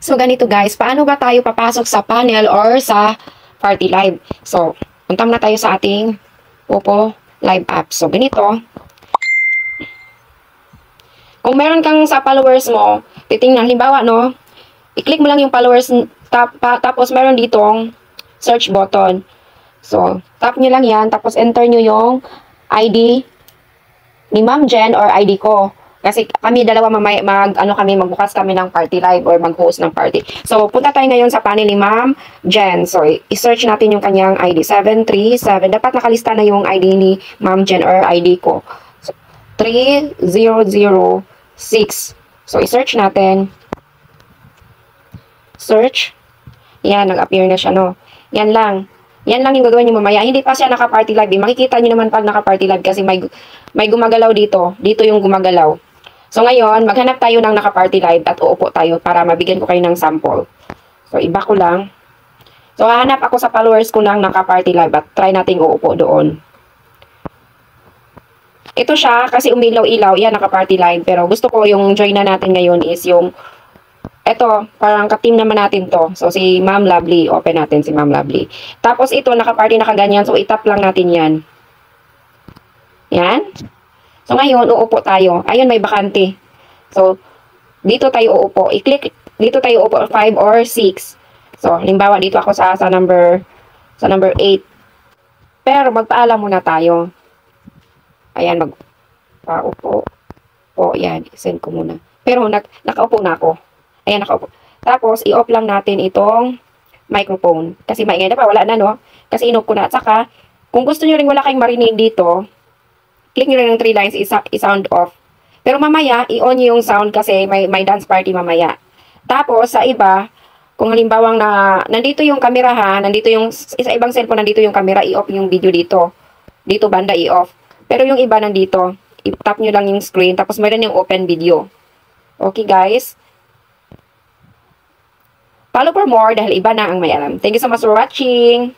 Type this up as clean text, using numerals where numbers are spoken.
So, ganito guys, paano ba tayo papasok sa panel or sa party live? So, punta na tayo sa ating Oppo Live app. So, ganito. Kung meron kang sa followers mo, titingnan, halimbawa, no, i-click mo lang yung followers, tapos meron ditong search button. So, tap nyo lang yan, tapos enter nyo yung ID ni Ma'am Jen or ID ko. Kasi kami dalawa magbukas kami ng party live or mag-host ng party. So, punta tayo ngayon sa panel ni Ma'am Jen. So, i-search natin yung kanyang ID. 737. Dapat nakalista na yung ID ni Ma'am Jen or ID ko. So, 3006. So, i-search natin. Search. Yan, nag-appear na siya, no? Yan lang. Yan lang yung gagawin nyo mamaya. Hindi pa siya naka-party live. Makikita nyo naman pag naka-party live kasi may gumagalaw dito. Dito yung gumagalaw. So, ngayon, maghanap tayo ng naka-party live at uupo tayo para mabigyan ko kayo ng sample. So, iba ko lang. So, hahanap ako sa followers ko ng naka-party live at try nating uupo doon. Ito siya kasi umilaw-ilaw. Yan, naka-party live. Pero gusto ko yung join na natin ngayon is yung eto, parang ka-team naman natin to. So, si Ma'am Lovely. Open natin si Ma'am Lovely. Tapos, ito, naka-party nakaganyan. So, itap lang natin yan. Yan. So, ngayon, uupo tayo. Ayun, may bakante. So, dito tayo uupo. I-click, dito tayo uupo 5 or 6. So, halimbawa, dito ako sa number 8. Pero, magpaalam muna tayo. Ayan, magpaupo. O, yan. Send ko muna. Pero, nakaupo na ako. Ayan, nakaupo. Tapos, i-off lang natin itong microphone. Kasi maingay na pa, wala na, no? Kasi in-off ko na. At saka, kung gusto nyo rin wala kayong marinig dito, click nyo rin ng 3 lines, i-sound off. Pero mamaya, i-on nyo yung sound kasi may dance party mamaya. Tapos, sa iba, kung halimbawang nandito yung camera ha, nandito yung, sa ibang cellphone, nandito yung camera, i-off yung video dito. Dito banda, i-off. Pero yung iba nandito, i-tap nyo lang yung screen, tapos meron yung open video. Okay, guys? Follow for more dahil iba na ang may alam. Thank you so much for watching.